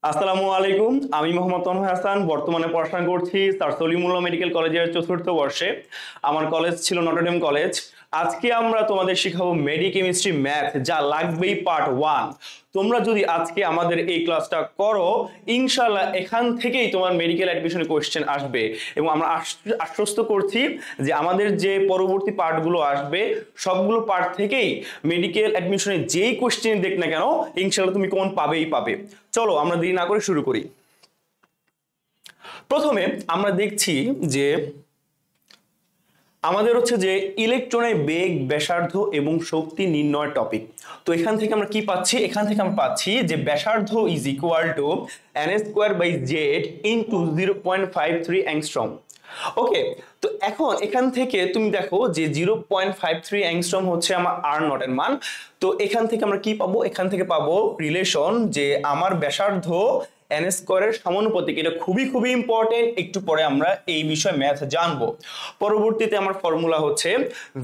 আসসালামু আলাইকুম। আমি মোহাম্মদ তন্ময় হাসান, বর্তমানে পড়াশোনা করছি স্যার সলিমুল্লাহ মেডিকেল কলেজের চতুর্থ বর্ষে। আমার কলেজ ছিল নটরডেম কলেজ। আজকে আমরা তোমাদের শিখাবো মেডিকেমিস্ট্রি ম্যাথ, যা লাগবেই পার্ট 1। তোমরা যদি আজকে আমাদের এই ক্লাসটা করো, ইনশাআল্লাহ এখান থেকেই তোমার মেডিকেল অ্যাডমিশনের কোয়েশ্চেন আসবে। এবং আমরা আশ্বস্ত করছি যে আমাদের যে পরবর্তী পার্টগুলো আসবে, সবগুলো পার্ট থেকেই মেডিকেল অ্যাডমিশনের যেই কোয়েশ্চেন দেখ না কেন, ইনশাআল্লাহ তুমি কমন পাবেই পাবে। চলো আমরা দেরি না করে শুরু করি। প্রথমে আমরা দেখছি যে আমাদের হচ্ছে যে ইলেকট্রনের বেগ, ব্যাসার্ধ এবং শক্তি নির্ণয় টপিক। তো এখান থেকে আমরা কি পাচ্ছি? এখান থেকে আমরা পাচ্ছি যে ব্যাসার্ধ is equal to n²/z into 0.53 angstrom. Okay, তো এখন এখান থেকে তুমি দেখো যে 0.53 অ্যাংস্ট্রম হচ্ছে আমার আর নট এর মান। তো এখান থেকে আমরা কি পাবো? এখান থেকে পাবো রিলেশন যে আমার ব্যাসার্ধ n² এর সমানুপাতিক। এটা খুবই খুবই ইম্পর্টেন্ট, একটু পরে আমরা এই বিষয়ে ম্যাথ জানবো। পরবর্তীতে আমার ফর্মুলা হচ্ছে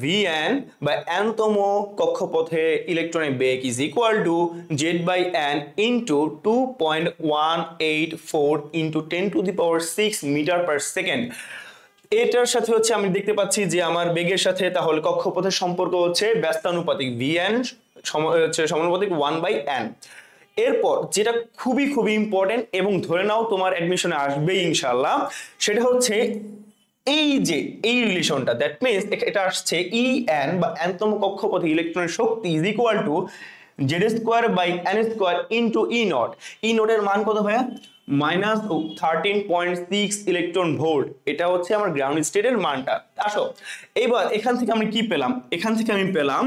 vn বা n তম কক্ষপথে ইলেকট্রনের বেগ is equal to z/n into 2.184 into 10⁶ metre per second. এটার সাথে হচ্ছে আমি দেখতে পাচ্ছি যে আমার বেগের সাথে তাহলে কক্ষপথের সম্পর্ক হচ্ছে ব্যস্তানুপাতিক, vn হচ্ছে সমানুপাতিক 1/n। এরপর যেটা খুবই খুবই ইম্পর্টেন্ট এবং ধরে নাও তোমার অ্যাডমিশনে আসবেই ইনশাআল্লাহ, সেটা হচ্ছে এই যে এই রিলেশনটা, দ্যাট মিনস এটা আসছে en বা n তম কক্ষপথে ইলেকট্রনের শক্তি is equal to z²/n² into E0 এর মান কত ভাইয়া? -13.6 ইলেকট্রন ভোল্ট। এটা হচ্ছে আমার গ্রাউন্ড স্টেটের মানটা। আসো এবার এখান থেকে আমি কি পেলাম? এখান থেকে আমি পেলাম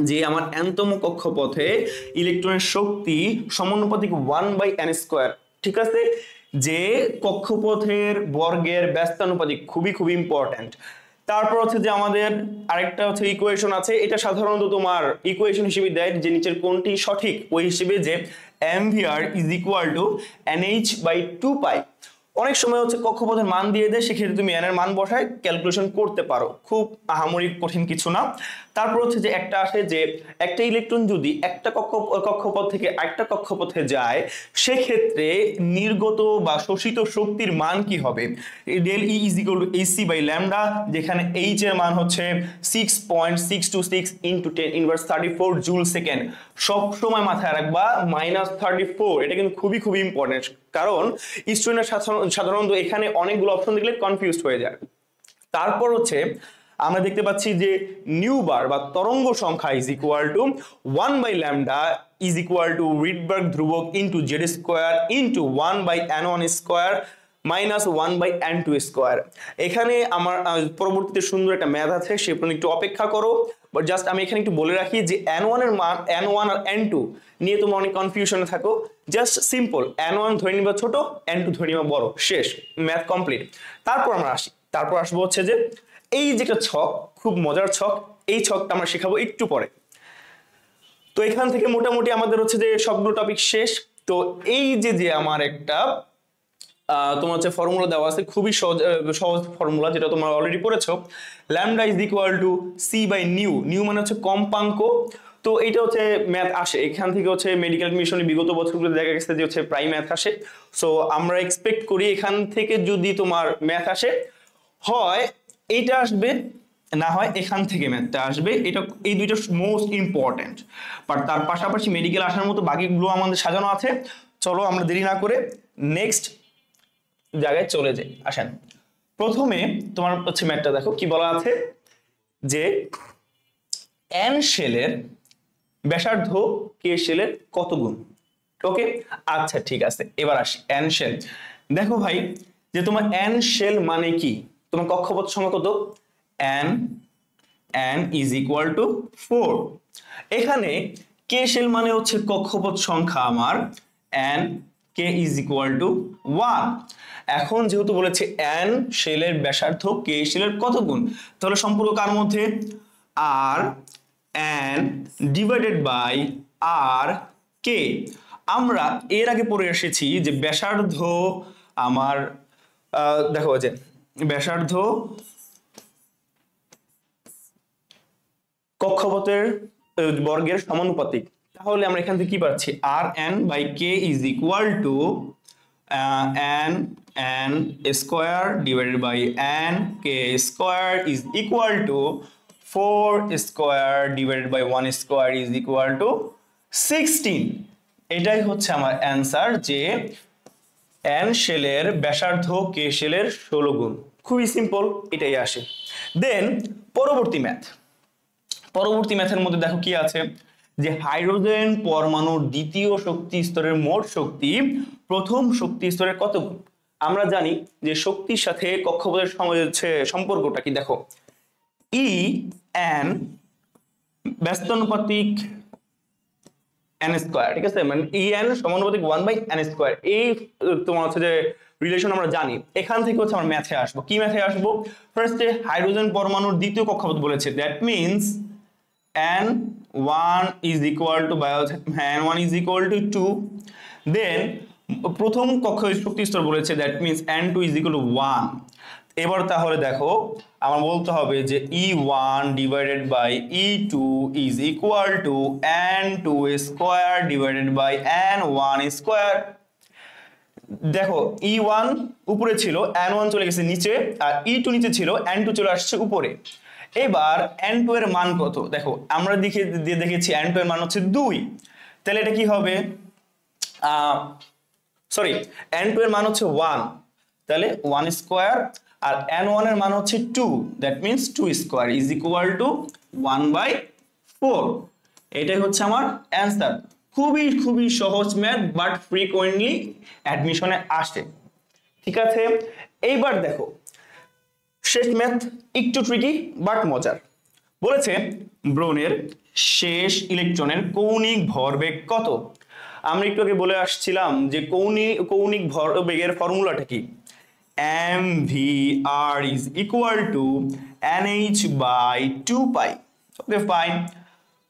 যে আমার n তম কক্ষপথে ইলেকট্রনের শক্তি সমানুপাতিক 1/n²। ঠিক আছে, যে কক্ষপথের বর্গের ব্যস্তানুপাতিক খুবই খুবই ইম্পর্ট্যান্ট। তারপর হচ্ছে যে আমাদের আরেকটা হচ্ছে ইকুয়েশন আছে, এটা সাধারণত তোমার ইকুয়েশন হিসেবে দেয় যে নিচের কোনটি সঠিক, ওই হিসেবে যে mvr is equal two nh/2π। অনেক সময় হচ্ছে কক্ষপথের মান দিয়ে দেয়, সেক্ষেত্রে তুমি এন এর মান বসায় ক্যালকুলেশন করতে পারো, খুব আহামরি কঠিন কিছু না। তারপর হচ্ছে যে একটা আসে যে একটা ইলেকট্রন যদি একটা কক্ষপথ থেকে আরেকটা কক্ষপথে যায়, সেক্ষেত্রে নির্গত বা শোষিত শক্তির মান কি হবে? Del E is equal to hc/λ, যেখানে এইচ এর মান হচ্ছে 6.626 ইন্টু 10⁻34 জুল সেকেন্ড। সব সময় মাথায় রাখবা -34, এটা কিন্তু খুবই খুবই ইম্পর্টেন্ট, কারণ স্টুডেন্টরা সাধারণত এখানে অনেকগুলো অপশন দেখলে কনফিউজ হয়ে যায়। তারপর হচ্ছে আমরা দেখতে পাচ্ছি যে নিউ বার বা তরঙ্গ সংখ্যা is equal to 1/λ is equal to Rydberg ধ্রুবক into z² into 1/n1² minus 1/n2²। এখানে আমার পরবর্তীতে সুন্দর একটা ম্যাথ আছে, সে পর্যন্ত একটু অপেক্ষা করো। বাট জাস্ট আমি এখানে একটু বলে রাখি যে n1 এর মান, n1 আর n2 নিয়ে তোমরা অনেক কনফিউশনে থাকো। জাস্ট সিম্পল, n1 ধরে নিবা ছোট, n2 ধরে নিবা বড়, শেষ, ম্যাথ কমপ্লিট। তারপর আমরা আসি, তারপর আসবো হচ্ছে যে এই যে একটা ছক, খুব মজার ছক, এই ছকটা আমরা শেখাবো একটু পরে। তো এখান থেকে মোটামুটি আমাদের হচ্ছে যে সবগুলো টপিক শেষ। তো এই যে যে আমার একটা তোমার হচ্ছে ফর্মুলা দেওয়া আছে, খুবই সহজ সহজ ফর্মুলা, যেটা তোমরা অলরেডি পড়েছো। ল্যামডা ইজ ইকুয়াল টু c/নিউ, নিউ মানে হচ্ছে কম্পাঙ্ক। তো এটা হচ্ছে ম্যাথ আসে এখান থেকে, হচ্ছে মেডিকেল অ্যাডমিশনে বিগত বছরগুলো দেখা গেছে যে হচ্ছে প্রায় ম্যাথ আসে। সো আমরা এক্সপেক্ট করি এখান থেকে যদি তোমার ম্যাথ আসে, হয় এইটা আসবে, না হয় এখান থেকে ম্যাথটা আসবে। এটা এই দুইটা মোস্ট ইম্পর্টেন্ট। বাট তার পাশাপাশি মেডিকেল আসার মতো বাকিগুলো আমাদের সাজানো আছে। চলো আমরা দেরি না করে নেক্সট জায়গায় চলে যাই। আসেন, প্রথমে তোমার হচ্ছে ম্যাথটা দেখো কি বলা আছে যে n শেলের ব্যাসার্ধ k শেলের কত গুণ। ওকে, আচ্ছা ঠিক আছে, এবার আসি n শেল। দেখো ভাই, যে তোমার n শেল মানে কি? তোমার কক্ষপথ সংখ্যা কত? n is equal two 4। এখানে k শেল মানে হচ্ছে কক্ষপথ সংখ্যা আমার n, k is equal to 1। এখন যেহেতু বলেছে n শেলের ব্যাসার্ধ k শেলের কত গুণ, তাহলে সম্পর্ক কার মধ্যে? r n divided by r k। আমরা এর আগে পড়ে এসেছি যে ব্যাসার্ধ আমার দেখো যে ব্যাসার্ধ কক্ষপথের বর্গের সমানুপাতিক। তাহলে আমরা এখান থেকে কি পাচ্ছি, Rn/k is equal to n square divided by n k square is equal to 4 square divided by 1 square is equal to 16। এটাই হচ্ছে আমার অ্যান্সার, যে n শেলের ব্যাসার্ধ k শেলের 16 গুণ। খুবই সিম্পল, এটাই আসে। দেন পরবর্তী ম্যাথের মধ্যে দেখো কি আছে, যে হাইড্রোজেন পরমাণুর দ্বিতীয় শক্তি স্তরের মোট শক্তি প্রথম শক্তি স্তরের কত গুণ। আমরা জানি যে শক্তির সাথে কক্ষপথের সম্পর্কটা কি, দেখো ই এন ব্যস্তানুপাতিক n স্কয়ার, ঠিক আছে, মানে ই এন সমানুপাতিক 1/n স্কয়ার। এই তোমার হচ্ছে যে রিলেশন আমরা জানি, এখান থেকে হচ্ছে আমরা ম্যাথে আসবো। কি ম্যাথে আসবো, ফার্স্টে হাইড্রোজেন পরমাণুর দ্বিতীয় কক্ষপথ বলেছে, that means n1 is equal to n1 is equal to 2। দেন প্রথম কক্ষ শক্তি স্তর বলেছে, that means n2 is equal to 1। এবার তাহলে দেখো আমার বলতে হবে যে E1 divided by E2 is equal to n2 square divided by n1 square। দেখো E1 উপরে ছিল, n1 চলে গেছে নিচে, আর E2 নিচে ছিল, n2 চলে আসছে উপরে। এবার n2 এর মান কত, দেখো আমরা দেখেছি n2 এর মান হচ্ছে 2, তাহলে এটা কি হবে, সরি n2 এর মান হচ্ছে 1, তাহলে 1 স্কয়ার, আর n1 এর মান হচ্ছে 2, that means 2 square is equal two 1/4। এটাই হচ্ছে আমার অ্যান্সার। খুবই সহজ ম্যাথ, বাট ফ্রিকোয়েন্টলি অ্যাডমিশনে আসে, ঠিক আছে। এইবার দেখো শেষ ম্যাথ, একটু ট্রিকি বাট মজার। বলেছে ব্রোনের শেষ ইলেকট্রনের কৌণিক ভরবেগ কত। আমরা একটু আগে বলে আসছিলাম যে কৌণিক ভরবেগের ফর্মুলাটা কি, mvr is equal to nh/2π। Okay fine.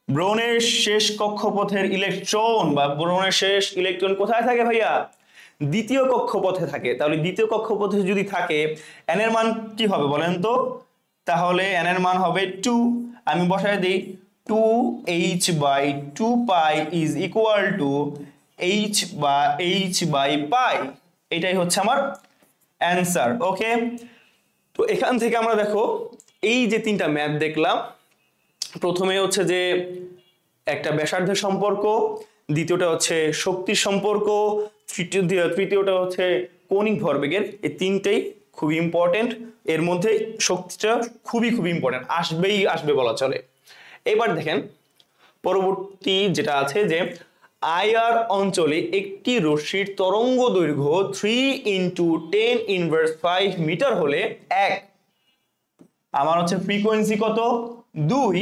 ব্রোনের শেষ কক্ষপথের ইলেকট্রন বা ব্রোনের শেষ ইলেকট্রন কোথায় থাকে ভাইয়া, দ্বিতীয় কক্ষপথে থাকে। তাহলে দ্বিতীয় কক্ষপথে যদি থাকে n এর মান কি হবে বলেন তো, তাহলে n এর মান হবে 2। আমি বসায় দিই 2h/2π is equal to h/π। এটাই হচ্ছে আমার অ্যান্সার। ওকে, তো এখান থেকে আমরা দেখো এই যে তিনটা ম্যাথ দেখলাম, প্রথমে হচ্ছে যে একটা ব্যাসার্ধের সম্পর্ক, দ্বিতীয়টা হচ্ছে শক্তির সম্পর্ক, তৃতীয়টা হচ্ছে কৌণিক ভরবেগের। এই তিনটেই খুবই ইম্পর্টেন্ট, এর মধ্যে শক্তিটা খুবই ইম্পর্টেন্ট, আসবে বলা চলে। এবার দেখেন পরবর্তী যেটা আছে, যে আইআর অঞ্চলে একটি রশ্মির তরঙ্গ দৈর্ঘ্য 3 × 10⁻⁵ মিটার হলে আমার হচ্ছে ফ্রিকোয়েন্সি কত, 2,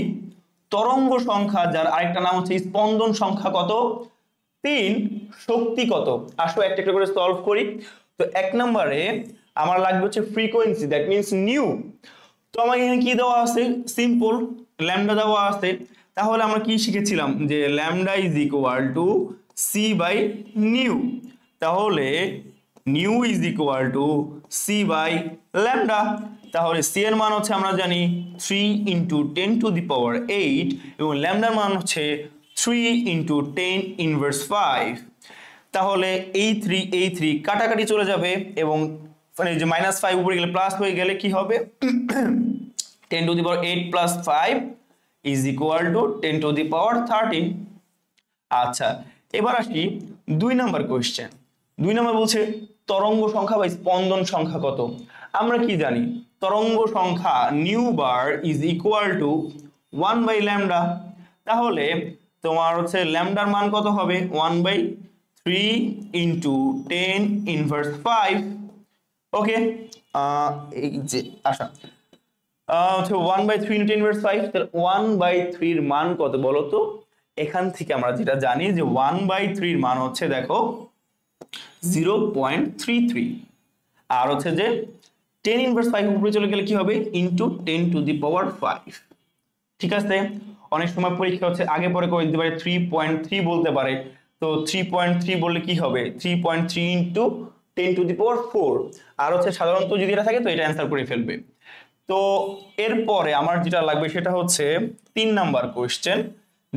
তরঙ্গ সংখ্যা যার আরেকটা নাম হচ্ছে স্পন্দন সংখ্যা কত, 3, শক্তি কত। আসো একটা একটা করে সলভ করি। তো 1 নম্বরে আমার লাগবে হচ্ছে ফ্রিকোয়েন্সি, দ্যাট মিন্স নিউ। তো আমার এখানে কি দেওয়া আছে, সিম্পল ল্যামডা দেওয়া আছে। তাহলে আমরা কি শিখেছিলাম, যে ল্যামডা ইজ ইকুয়াল টু c/নিউ। তাহলে নিউ ইজ ইকুয়াল টু c/ল্যামডা। তাহলে c এর মান হচ্ছে আমরা জানি 3 × 10⁸, এবং ল্যামডার মান হচ্ছে 3 × 10⁻⁵। তাহলে এই 3 কাটাকাটি চলে যাবে, এবং মানে যে -5 উপরে গেলে প্লাস হয়ে গেলে কি হবে, 10⁸ + 5 is equal to 10⁻13। আচ্ছা, এবার আসি 2 নম্বর কোশ্চেন। 2 নম্বর বলছে তরঙ্গ সংখ্যা বা স্পন্দন সংখ্যা কত। আমরা কি জানি, তরঙ্গ সংখ্যা nu bar is equal to 1/λ। তাহলে তোমার হচ্ছে ল্যামডার মান কত হবে, 1/3 × 10⁻⁵। ওকে, এই যে আশা 1/3 × 10⁻⁵, তাহলে 1/3 এর মান কত বলো তো। এখান থেকে আমরা যেটা জানি যে 1/3 এর মান হচ্ছে দেখো 0.33, আর হচ্ছে যে 10⁻⁵ উপরে চলে গেলে কি হবে, ইনটু 10⁵। ঠিক আছে, অনেক সময় পরীক্ষা হচ্ছে আগে পরে করে দিতে পারে, 3.3 বলতে পারে। তো 3.3 বললে কি হবে, 3.3 × 10⁴। আর হচ্ছে সাধারণত যদি এটা থাকে তো এটা অ্যান্সার করে ফেলবে। তো এরপরে আমার যেটা লাগবে সেটা হচ্ছে 3 নাম্বার কোশ্চেন,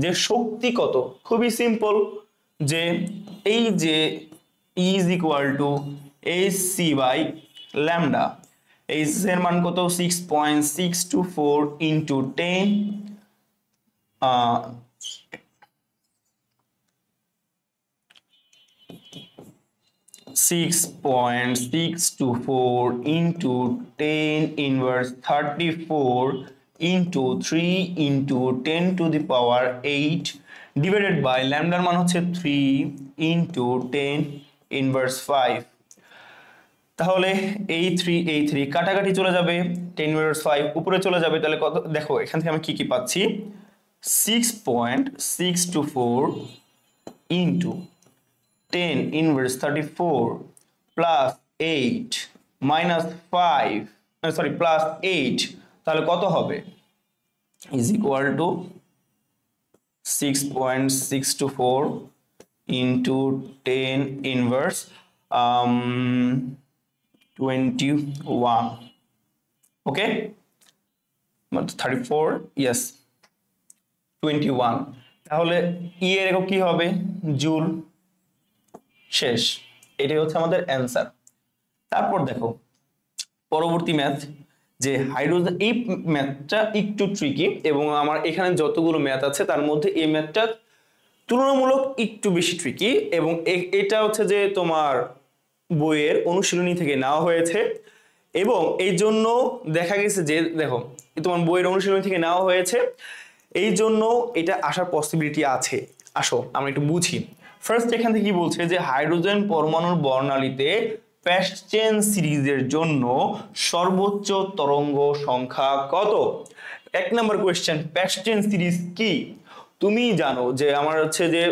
যে শক্তি কত, খুবই সিম্পল, যে এই যে E is equal to hc by lambda, h এর মান কত 6.624 into 10 6.624 into 10 inverse 34 into 3 into 10 to the power 8 divided by lambda মান হচ্ছে 3 into 10 inverse 5। তাহলে এই 3 কাটাকাটি চলে যাবে, 10 inverse 5 উপরে চলে যাবে, তাহলে কত দেখো এখান থেকে আমি কি পাচ্ছি 6.624 into 10 inverse 34 plus 8 minus 5 sorry plus 8 তাহলে কত হবে is equal to 6.624 into 10 inverse 21 okay 34 yes 21 তাহলে ই এর একক কি হবে জুল। শেষ, এটাই হচ্ছে আমাদের অ্যান্সার। তারপর দেখো পরবর্তী ম্যাথ, যে হাইড্রোজেন, এই ম্যাথটা একটু ট্রিকি এবং আমার এখানে যতগুলো ম্যাথ আছে তার মধ্যে এই ম্যাথটা তুলনামূলক একটু বেশি ট্রিকি এবং এটা হচ্ছে যে তোমার বইয়ের অনুশীলনী থেকে নেওয়া হয়েছে এবং এই জন্য দেখা গেছে যে দেখো তোমার বইয়ের অনুশীলনী থেকে নেওয়া হয়েছে, এই জন্য এটা আসার পসিবিলিটি আছে। আসো আমরা একটু বুঝি। ফার্স্ট এখান থেকে কি বলছে যে হাইড্রোজেন পরমাণুর বর্ণালীতে প্যাস্টেন সিরিজের জন্য সর্বোচ্চ তরঙ্গ সংখ্যা কত। এক নম্বর কোয়েশ্চেন, প্যাস্টেন সিরিজ কি? তুমি জানো যে আমার হচ্ছে যে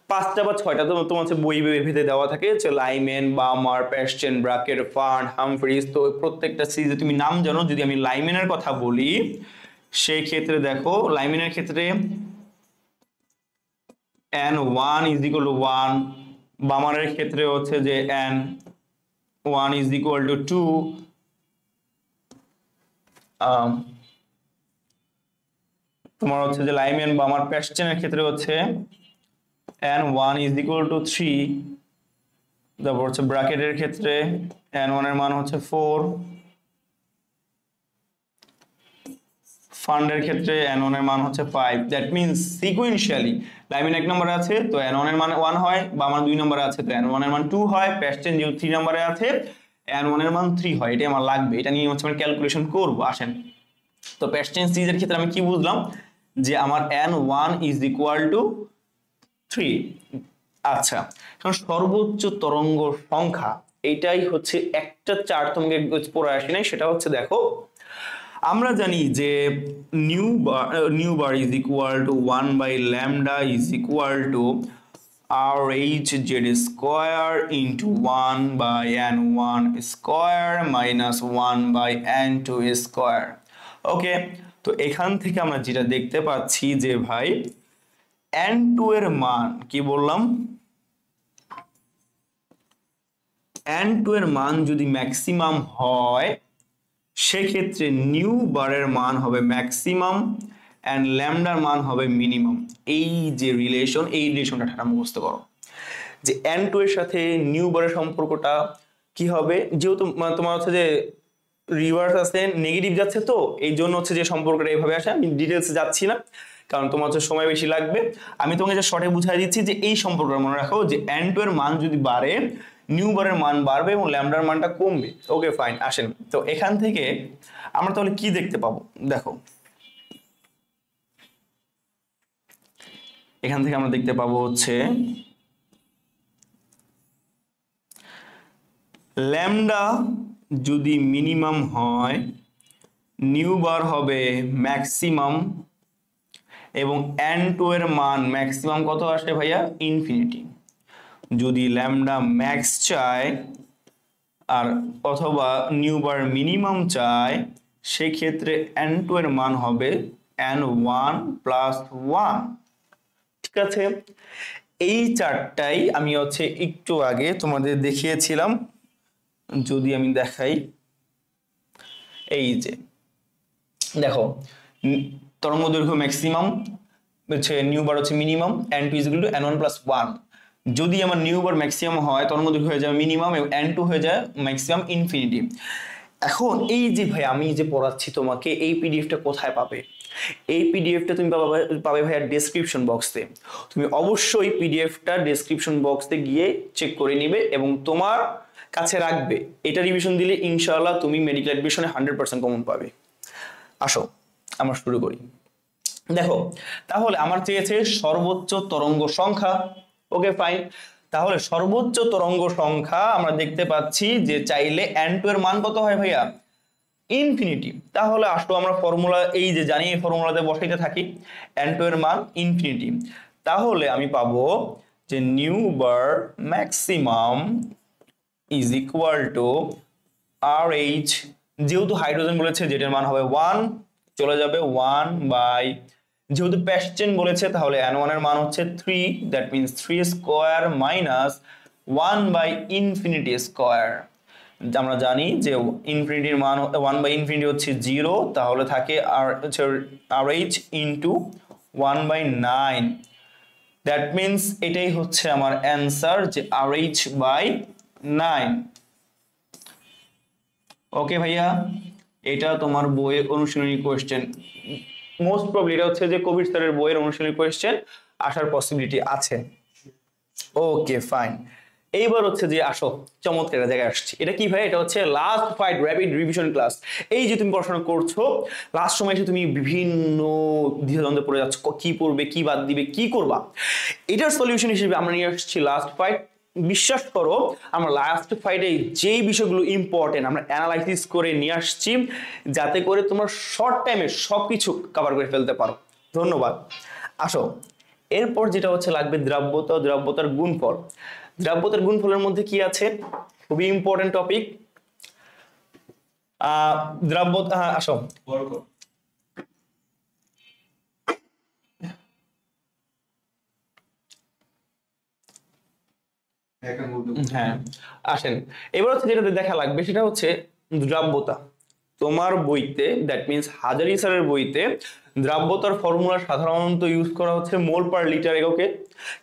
5টা বা 6টা তো তোমার হচ্ছে বই ভেদে দেওয়া থাকে, হচ্ছে লাইমেন, বামার, প্যাস্টেন, ব্রাকেট, ফার্ন, হামফ্রিজ। তো প্রত্যেকটা সিরিজে তুমি নাম জানো। যদি আমি লাইমেনের কথা বলি সেই ক্ষেত্রে দেখো লাইমেনের ক্ষেত্রে n1 is equal to 1, বামারের ক্ষেত্রে হচ্ছে যে n1 is equal to 2, তোমার হচ্ছে যে লাইমেন বামার প্যাস্টেনের ক্ষেত্রে হচ্ছে n1 is equal to 3, তারপর হচ্ছে ব্র্যাকেটের ক্ষেত্রে n1 এর মান হচ্ছে 4, ফান্ডের ক্ষেত্রে n1 এর মান হচ্ছে 5। দ্যাট মিন্স সিকোয়েন্সিয়ালি লাইমেন 1 নম্বরে আছে তো n1 এর মান 1 হয়, বামার 2 নম্বরে আছে তো n1 এর মান 2 হয়, প্যাস্টেন যেহেতু 3 নম্বরে আছে n1 এর মান 3 হয়। এটা আমার লাগবে, এটা নিয়ে হচ্ছে আমরা ক্যালকুলেশন করব। আসেন তো প্যাস্টেন সিরিজের ক্ষেত্রে আমি কি বুঝলাম যে আমার n1 is equal to 3। আচ্ছা, কারণ সর্বোচ্চ তরঙ্গ সংখ্যা এটাই হচ্ছে একটা চার্ট তোমাকে পড়ে আসে নাই, সেটা হচ্ছে দেখো আমরা জানি যে nu bar is equal to 1 by lambda is equal to RH(z) square into 1 by n1 square minus 1 by n2 square. Okay, তো এখান থেকে আমরা যেটা দেখতে পাচ্ছি যে ভাই n2 এর মান কি বললাম, n2 এর মান যদি ম্যাক্সিমাম হয় সেক্ষেত্রে নিউ বারের মান হবে ম্যাক্সিমাম এন্ড ল্যামডার মান হবে মিনিমাম। এই যে রিলেশন, এই রিলেশনটা ঠান্ডা মুখস্থ করো যে n2 এর সাথে নিউ বারের সম্পর্কটা কি হবে, যেহেতু তোমার হচ্ছে যে রিভার্স আছে নেগেটিভ যাচ্ছে তো এই জন্য হচ্ছে যে সম্পর্কটা এইভাবে আসে। আমি ডিটেলসে যাচ্ছি না কারণ তোমার হচ্ছে সময় বেশি লাগবে, আমি তোমাকে যে শর্টে বুঝাই দিচ্ছি যে এই সম্পর্কটা মনে রাখো যে n2 এর মান যদি বাড়ে নিউ বারের মান বাড়বে এবং ল্যামডার মানটা কমবে। ওকে ফাইন, আসেন তো এখান থেকে আমরা তাহলে কি দেখতে পাবো, দেখো এখান থেকে আমরা দেখতে পাবো হচ্ছে ল্যামডা যদি মিনিমাম হয় নিউ বার হবে ম্যাক্সিমাম এবং n2 এর মান ম্যাক্সিমাম কত আসে ভাইয়া, ইনফিনিটি। যদি ল্যামডা ম্যাক্স চায় আর অথবা নিউ বার মিনিমাম চায় সেক্ষেত্রে n2 এর মান হবে n1 প্লাস 1। ঠিক আছে, এই চারটাই আমি হচ্ছে একটু আগে তোমাদের দেখিয়েছিলাম। যদি আমি দেখাই, এই যে দেখো তরঙ্গ দৈর্ঘ্য ম্যাক্সিমাম, হচ্ছে নিউ বার হচ্ছে মিনিমাম, n2 n1 + 1। যদি আমার নিউ বার ম্যাক্সিমাম হয় তখন মধ্যে হয়ে যাবে মিনিমাম এবং n2 হয়ে যায় ম্যাক্সিমাম ইনফিনিটি। এখন এই যে ভাই আমি যে পড়াচ্ছি তোমাকে, এই পিডিএফটা কোথায় পাবে? এই পিডিএফটা তুমি পাবে ভাইয়া ডেসক্রিপশন বক্সে। তুমি অবশ্যই পিডিএফটা ডেসক্রিপশন বক্সে গিয়ে চেক করে নিবে এবং তোমার কাছে রাখবে। এটা রিভিশন দিলে ইনশাআল্লাহ তুমি মেডিকেল অ্যাডমিশনে 100% কমন পাবে। আসো আমরা শুরু করি। দেখো তাহলে আমার চেয়েছে সর্বোচ্চ তরঙ্গ সংখ্যা। Okay fine. তাহলে সর্বোচ্চ তরঙ্গ সংখ্যা আমরা দেখতে পাচ্ছি যে চাইলে n2 এর মান কত হয় ভাইয়া? ইনফিনিটি। তাহলে আসো আমরা ফর্মুলা এই যে জানি এই ফর্মুলাতে বসাইতে থাকি, n2 এর মান ইনফিনিটি। তাহলে আমি পাবো যে nu bar maximum is equal two RH, যেহেতু হাইড্রোজেন বলেছে যেটার মান হবে 1, চলে যাবে 1 বাই, যেহেতু প্যাসচেন বলেছে তাহলে n1 এর মান হচ্ছে 3, that means 3 square minus 1 by infinity square. আমরা জানি যে ইনফিনিটির মান 1 বাই ইনফিনিটি হচ্ছে 0, তাহলে থাকে RH into 1 by 9। That means এটাই হচ্ছে আমার অ্যান্সার যে RH বাই 9। ওকে ভাইয়া, এটা তোমার বইয়ের অনুশীলনী কোয়েশ্চেন, মোস্ট প্রবলি এটা হচ্ছে যে কবির স্যারের বইয়ের অনুশীলনী কোয়েশ্চেন আসার পসিবিলিটি আছে। Okay fine. এইবার হচ্ছে যে আসো চমৎকার জায়গায় আসছি। এটা কি ভাই? এটা হচ্ছে last fight rapid revision class. এই যে তুমি পড়াশোনা করছো, লাস্ট সময় এসে তুমি বিভিন্ন দ্বিধাদ্বন্দ্বে পড়ে যাচ্ছ, কি পড়বে, কি বাদ দিবে, কি করবা। এটার সলিউশন হিসেবে আমরা নিয়ে আসছি লাস্ট ফাইট। বিশ্বাস করো আমরা লাস্ট ফাইটে যেই বিষয়গুলো ইম্পর্টেন্ট আমরা অ্যানালাইসিস করে নিয়ে আসছি, যাতে করে তোমার শর্ট টাইমে সবকিছু কভার করে ফেলতে পারো। ধন্যবাদ। আসো এরপর যেটা হচ্ছে লাগবে দ্রাব্যতা, দ্রাব্যতার গুণফল। দ্রাব্যতার গুণফলের মধ্যে কি আছে? খুবই ইম্পর্টেন্ট টপিক। দ্রাব্যতা, আসো হ্যাঁ আসেন। এবার হচ্ছে যেটা দেখা লাগবে সেটা হচ্ছে দ্রাব্যতা। তোমার বইতে দ্যাট মিন্স হাজারি স্যারের বইতে দ্রাব্যতার ফর্মুলা সাধারণত ইউজ করা হচ্ছে মোল পার লিটার এককে,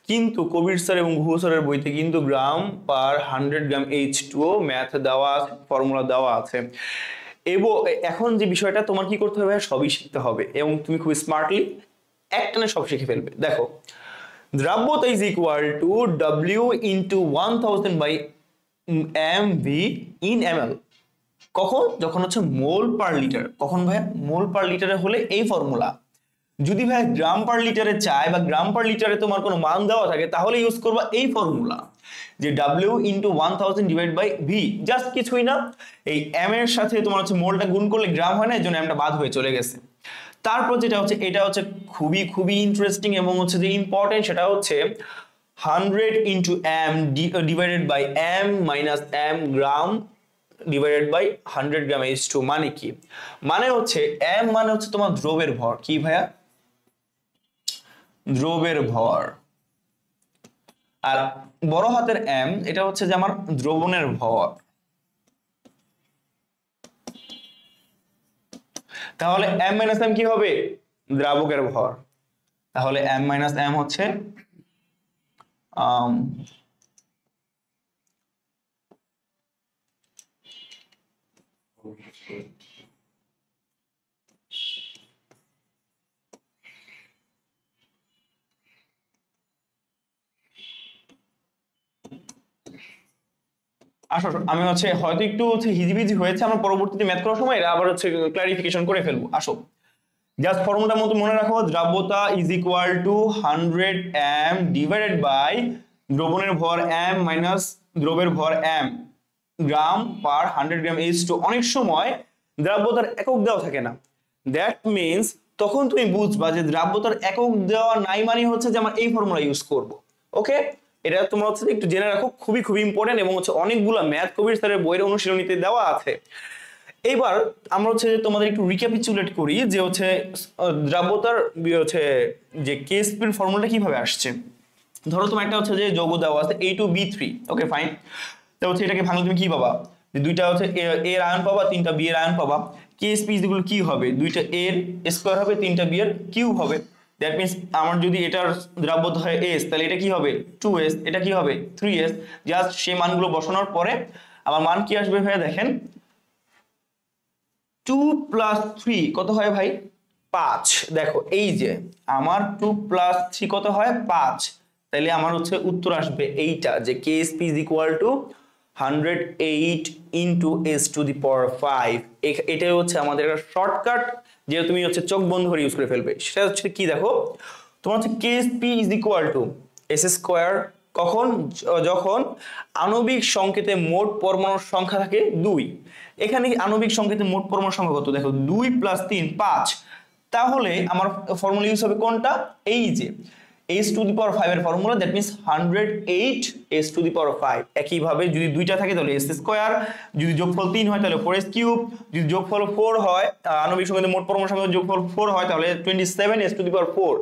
কিন্তু কবির স্যার এবং ঘুঘু স্যারের বইতে কিন্তু গ্রাম পার 100 গ্রাম H2O ম্যাথ দেওয়া আছে, ফর্মুলা দেওয়া আছে। এবং এখন যে বিষয়টা তোমার কি করতে হবে, সবই শিখতে হবে এবং তুমি খুব স্মার্টলি একটানে সব শিখে ফেলবে। দেখো দ্রাব্যতা is equal to W into 1000 by mv in ml। কখন? যখন হচ্ছে মোল পার লিটার। কখন ভাই? মোল পার লিটারে হলে এই ফর্মুলা। যদি ভাই গ্রাম পার লিটারে চাই বা গ্রাম পার লিটারে তোমার কোনো মান দেওয়া থাকে তাহলে ইউজ করবা এই ফর্মুলা, যে W into 1000 divide by V। Just কিছুই না, এই m এর সাথে তোমার হচ্ছে মোলটা গুণ করলে গ্রাম হয় না, এর জন্য mটা বাদ হয়ে চলে গেছে। তারপর যেটা হচ্ছে এটা হচ্ছে খুবই খুবই ইন্টারেস্টিং এবং হচ্ছে যে ইম্পর্টেন্ট, সেটা হচ্ছে 100 into m divided by m minus m gram divided by 100 gram H2। মানে কি? মানে হচ্ছে m মানে হচ্ছে তোমার দ্রবের ভর। কি ভাইয়া? দ্রবের ভর। আর বড় হাতের m এটা হচ্ছে যে আমার দ্রবণের ভর। তাহলে m মাইনাস m কি হবে? দ্রাবকের ভর। তাহলে m মাইনাস m হচ্ছে আসো আমি হচ্ছে হয়তো একটু হচ্ছে হিজিবিজি হয়েছে, আমরা পরবর্তীতে ম্যাথ করার সময় আবার হচ্ছে ক্লারিফিকেশন করে ফেলবো। আসো জাস্ট ফর্মুলার মতো মনে রাখো, দ্রাব্যতা is equal to 100 m divided by দ্রবণের ভর m মাইনাস দ্রবের ভর m গ্রাম পার 100 গ্রাম H2। অনেক সময় দ্রাব্যতার একক দেওয়া থাকে না, দ্যাট মিন্স তখন তুমি বুঝবা যে দ্রাব্যতার একক দেওয়া নাই মানে হচ্ছে যে আমরা এই ফর্মুলা ইউজ করব। ওকে, এটা তোমরা হচ্ছে একটু জেনে রাখো, খুবই খুবই ইম্পর্টেন্ট এবং হচ্ছে অনেকগুলো ম্যাথ কবির স্যারের বইয়ের অনুশীলনীতে দেওয়া আছে। এইবার আমরা হচ্ছে তোমাদের একটু রিক্যাপিচুলেট করি যে হচ্ছে দ্রাব্যতার হচ্ছে যে কেএসপির ফর্মুলাটা কিভাবে আসছে। ধরো তোমার একটা হচ্ছে যে যৌগ দেওয়া আছে A2B3। Okay fine. তো হচ্ছে এটাকে ভাঙলে তুমি কি পাবা? যে দুইটা হচ্ছে A এর আয়ন পাবা, তিনটা B এর আয়ন পাবা। কেএসপি যেগুলো কি হবে? দুইটা A এর স্কয়ার হবে, তিনটা B এর কিউব হবে। দ্যাট মিনস আমার যদি এটার দ্রব্যতা হয় s, তাহলে এটা কি হবে 2s, এটা কি হবে 3s। জাস্ট সেই মানগুলো বসানোর পরে আমার মান কি আসবে ভাইয়া দেখেন, 2 + 3 কত হয় ভাই 5। দেখো এই যে আমার 2 + 3 কত হয় 5, তাহলে আমার হচ্ছে উত্তর আসবে এইটা যে KSP = 108 × s⁵। এটাই হচ্ছে আমাদের একটা শর্টকাট, যে তুমি হচ্ছে চোখ বন্ধ করে ইউজ করে ফেলবে। সেটা হচ্ছে কি দেখো, তোমার হচ্ছে KSP = s²। কখন, যখন আণবিক সংকেতে মোট পরমাণুর সংখ্যা থাকে 2। এখানে আণবিক সংকেতে মোট পরমাণুর সংখ্যা কত দেখো, 2 + 3 5। তাহলে আমার ফর্মুলা ইউজ হবে কোনটা, এই যে s⁵ এর ফর্মুলা, দ্যাট মিন্স 108 s⁵। একইভাবে যদি দুইটা থাকে তাহলে s², যদি যোগফল 3 হয় তাহলে 4s³, যদি যোগফল 4 হয় আণবিক সংকেতে মোট পরমাণুর সংখ্যা যোগফল 4 হয় তাহলে 27 s⁴।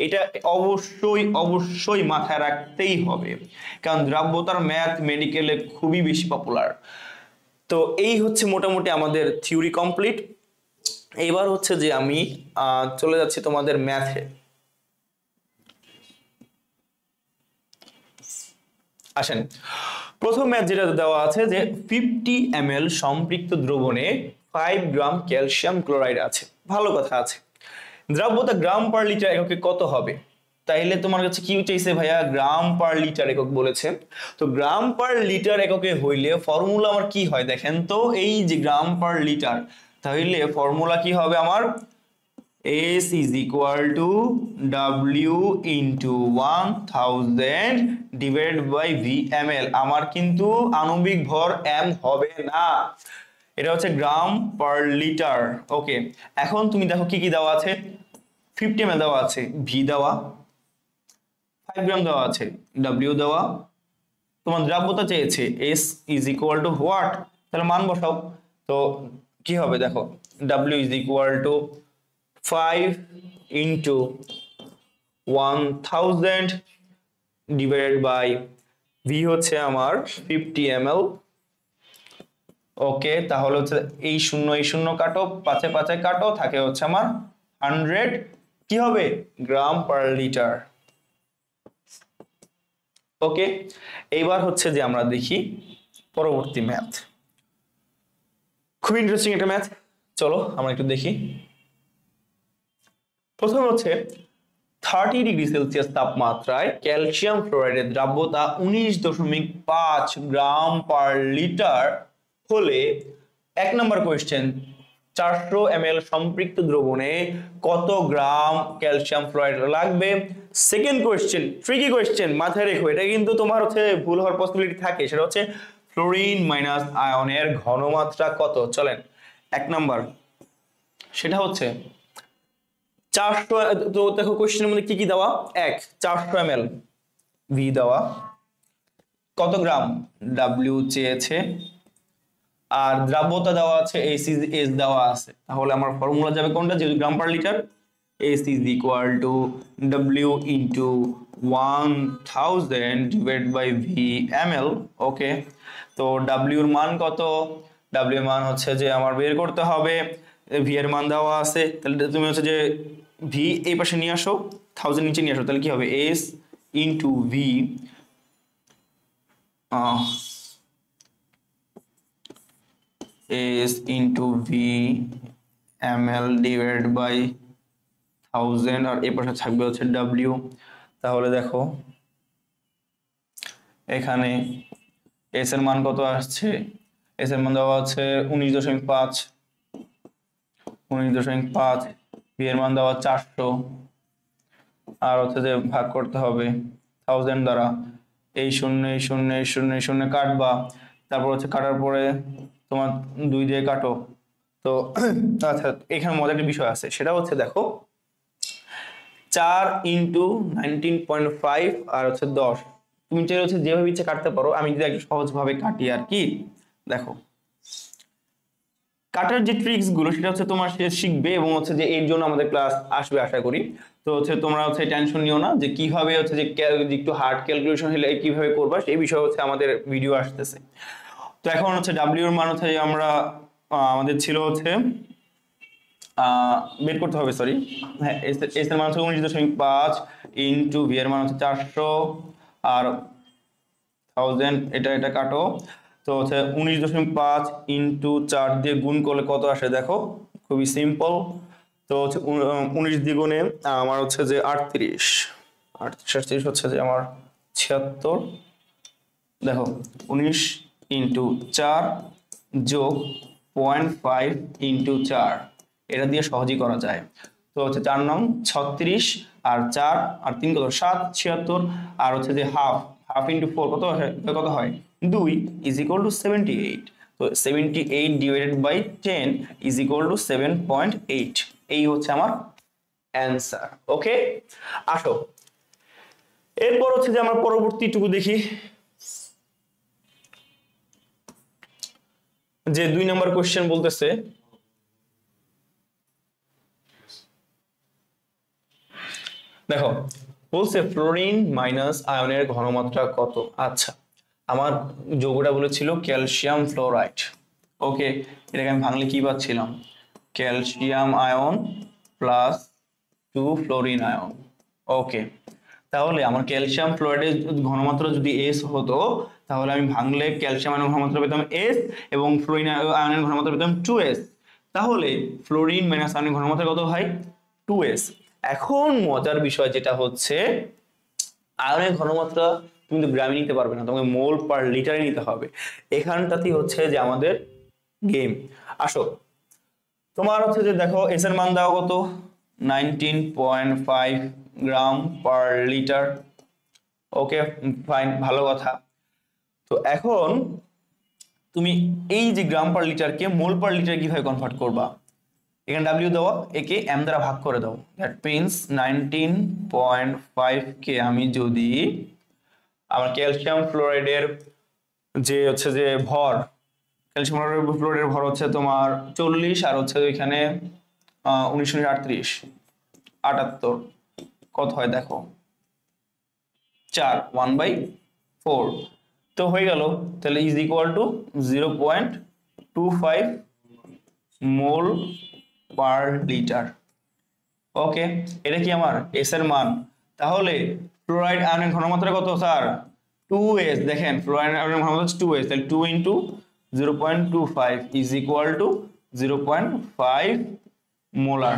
এটা অবশ্যই অবশ্যই মাথায় রাখতেই হবে, কারণ দ্রব্যতার ম্যাথ মেডিকেলে খুবই বেশি পপুলার। তো এই হচ্ছে মোটামুটি আমাদের থিওরি কমপ্লিট। এবার হচ্ছে যে আমি চলে যাচ্ছি তোমাদের ম্যাথে। আসেন, প্রথম ম্যাথ যেটা দেওয়া আছে যে 50 ml সম্পৃক্ত দ্রবণে 5 গ্রাম ক্যালসিয়াম ক্লোরাইড আছে। ভালো কথা আছে, দ্রব্যতা গ্রাম পার লিটার এককে কত হবে? তাইলে তোমার কাছে কি চাইছে ভাইয়া, গ্রাম পার লিটার একক বলেছে। তো গ্রাম পার লিটার এককে হইলে ফর্মুলা আমার কি হয় দেখেন তো, এই যে গ্রাম পার লিটার, তাহলে ফর্মুলা কি হবে আমার, S = W × 1000 / VmL। আমার কিন্তু আণবিক ভর m হবে না, এটা হচ্ছে গ্রাম পার লিটার। ওকে, এখন তুমি দেখো কি কি দেওয়া আছে, 50 ml দেওয়া আছে, V দেওয়া, 5 গ্রাম দেওয়া আছে, W দেওয়া, তোমার দ্রব্যতা চেয়েছে S = হোয়াট, তাহলে মান বসাও। তো কি হবে দেখো, W = 5 × 1000 / V হচ্ছে আমার 50 ml। ওকে, তাহলে হচ্ছে এই শূন্য কাটো, 5 5 কাটো, থাকে হচ্ছে আমার 100 কি হবে গ্রাম পার লিটার। ওকে, এইবার হচ্ছে যে আমরা দেখি পরবর্তী ম্যাথ, খুব ইন্টারেস্টিং একটা ম্যাথ, চলো আমরা একটু দেখি। প্রথম হচ্ছে 30°C তাপমাত্রায় ক্যালসিয়াম ফ্লোরাইডের দ্রব্যতা 19.5 গ্রাম পার লিটার হলে, 1 নম্বর কোয়েশ্চেন, 400 ml সম্পৃক্ত দ্রবণে কত গ্রাম ক্যালসিয়াম ফ্লোরাইড লাগবে। সেকেন্ড কোয়েশ্চেন, ট্রিকি কোয়েশ্চেন, মাথায় রেখো, এটা কিন্তু তোমার হচ্ছে ভুল হওয়ার পসিবিলিটি থাকে। সেটা হচ্ছে ফ্লোরিন মাইনাস আয়নের ঘনমাত্রা কত। চলেন 1 নম্বর, সেটা হচ্ছে 400। তো দেখো কোশ্চেনের মধ্যে কি কি দেওয়া, 400 ml, V দেওয়া, কত গ্রাম W চেয়েছে, আর দ্রব্যতা দেওয়া আছে S দেওয়া আছে। তাহলে আমার ফর্মুলা যাবে কোনটা, যেহেতু gram per litre, S = W × 1000 / VmL। Okay, তো W এর মান কত, W এর মান হচ্ছে যে আমার বের করতে হবে, V এর মান দেওয়া আছে, তাহলে তুমি হচ্ছে যে V এই পাশে নিয়ে আসো, 1000 নিচে নিয়ে আসো, তাহলে কি হবে S × V S × VmL / 1000, আর এই পাশে থাকবে হচ্ছে W। তাহলে দেখো এখানে S এর মান কত আসছে, S এর মান দেওয়া আছে 19.5, V এর মান দেওয়া 400, আর হচ্ছে যে ভাগ করতে হবে 1000 দ্বারা, এই শূন্য কাটবা, তারপর হচ্ছে কাটার পরে তোমার 2 দিয়ে কাটো। তো আচ্ছা, এখানে মজার একটা বিষয় আছে, সেটা হচ্ছে দেখো 4 × 19.5 আর হচ্ছে 10, তুমি চাইলে হচ্ছে যেভাবে ইচ্ছে কাটতে পারো, আমি যদি একটু সহজ ভাবে কাটি আর কি। দেখো কাটার যে ট্রিক্স গুলো সেটা হচ্ছে তোমার শিখবে, এবং হচ্ছে যে এর জন্য আমাদের ক্লাস আসবে আশা করি। তো হচ্ছে তোমরা হচ্ছে টেনশন নিও না যে কিভাবে হচ্ছে যে একটু হার্ড ক্যালকুলেশন হলে কিভাবে করবা, এই বিষয়ে হচ্ছে আমাদের ভিডিও আসতেছে। তো এখন হচ্ছে W এর মান হচ্ছে আমরা আমাদের ছিল হচ্ছে বের করতে হবে, সরি। হ্যাঁ, এস এর মান হচ্ছে 19.5 ইন্টু ভি এর মান হচ্ছে 400 আর 1000, এটা কাটো। তো হচ্ছে 19.5 ইন্টু 4 দিয়ে গুণ করলে কত আসে দেখো, খুবই সিম্পল। তো হচ্ছে 19 দ্বিগুণে আমার হচ্ছে যে 38, 38 হচ্ছে যে আমার 76। দেখো 19 ইন্টু 4 যোগ 0.5 ইন্টু 4, এটা দিয়ে সহজেই করা যায়। তো হচ্ছে 4 নং 36 আর 4 আর 3 কত 7, 76 আর হচ্ছে যে হাফ, হাফ ইন্টু 4 কত হয় 2 ইজ ইকুয়াল টু 78। তো 78 divided by 10 is equal to 7.8। এই হচ্ছে আমার অ্যান্সার। ওকে, আসো এরপর হচ্ছে যে আমার পরবর্তীটুকু দেখি, যে 2 নম্বর কোশ্চেন বলতেছে দেখো, বলছে ফ্লোরিন মাইনাস আয়নের ঘনমাত্রা কত। আচ্ছা, আমার যৌগটা বলেছিল ক্যালসিয়াম ফ্লোরাইড। ওকে, এটাকে আমি ভাঙলে কি পাচ্ছিলাম, calcium ion plus 2 fluorine ion. Okay, তাহলে আমার ক্যালসিয়াম ফ্লোরাইডের ঘনমাত্রা যদি এস হতো, তাহলে আমি ভাঙলে ক্যালসিয়াম আয়নের ঘনমাত্রা পেতাম এস এবং ফ্লোরিন আয়নের ঘনমাত্রা পেতাম 2s। তাহলে ফ্লোরিন মাইনাস আয়নের ঘনমাত্রা কত হয় 2s। এখন মজার বিষয় যেটা হচ্ছে, আয়নের ঘনমাত্রা তুমি তো গ্রামে নিতে পারবে না, তোমাকে মোল পার লিটারে নিতে হবে। এখানটাতেই হচ্ছে যে আমাদের গেম। আসো, তোমার হচ্ছে যে দেখো এস এর মান দাও কত 19.5 গ্রাম পার লিটার। ওকে ফাইন, ভালো কথা। তো এখন তুমি এই যে গ্রাম পার লিটারকে মোল পার লিটার কিভাবে কনভার্ট করবা, এখানে ডাব্লিউ দেওয়া, একে এম দ্বারা ভাগ করে দাও। দ্যাট মিনস 19.5 কে আমি যদি আমার ক্যালসিয়াম ফ্লোরাইডের যে হচ্ছে যে ভর, ক্যালসিয়াম ফ্লোরাইডের ভর হচ্ছে তোমার 40 আর হচ্ছে এখানে 1938 78, কত হয় দেখো 4 1/4। তো হয়ে গেল, তাহলে is equal to 0.25 mole per litre. Okay, এটা কি আমার এস এর মান। তাহলে ফ্লোরাইড আয়নের ঘনমাত্রা কত স্যার 2s। দেখেন ফ্লোরাইড আয়নের ঘনমাত্রা হচ্ছে 2s, তাহলে 2 into 0.25 is equal two 0.5 molar.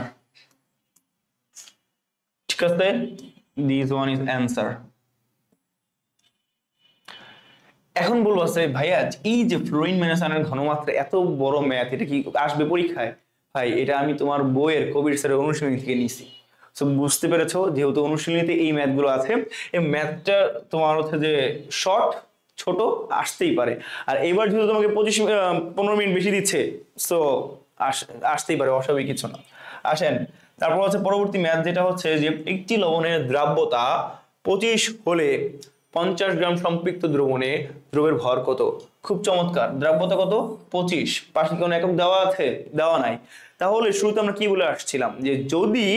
ঠিক আছে, দিস ওয়ান ইজ অ্যান্সার। এখন বলবো আছে ভাইয়া, এই যে ফ্লোরিন মাইনাস আয়নের ঘনমাত্রা এত বড় ম্যাথ, এটা কি আসবে পরীক্ষায়? ভাই এটা আমি তোমার বইয়ের কবির স্যারের অনুশীলনী থেকে নিছি। সো বুঝতে পেরেছো, যেহেতু অনুশীলনীতে এই ম্যাথগুলো আছে, এই ম্যাথটা তোমার হচ্ছে যে শর্ট ছোট আসতেই পারে। আর এইবার যেহেতু তোমাকে 15 মিনিট বেশি দিচ্ছে, সো আসতেই পারে, অস্বাভাবিক কিছু না। আসেন, তারপর হচ্ছে পরবর্তী ম্যাথ যেটা হচ্ছে যে একটি লবণের দ্রাব্যতা 25 হলে 50 গ্রাম সম্পৃক্ত দ্রবণে দ্রবের ভর কত। খুব চমৎকার, দ্রাব্যতা কত 25, পাশে কোনো একক দেওয়া আছে, দেওয়া নাই। তাহলে শুরুতে আমরা কি বলে আসছিলাম, যে যদি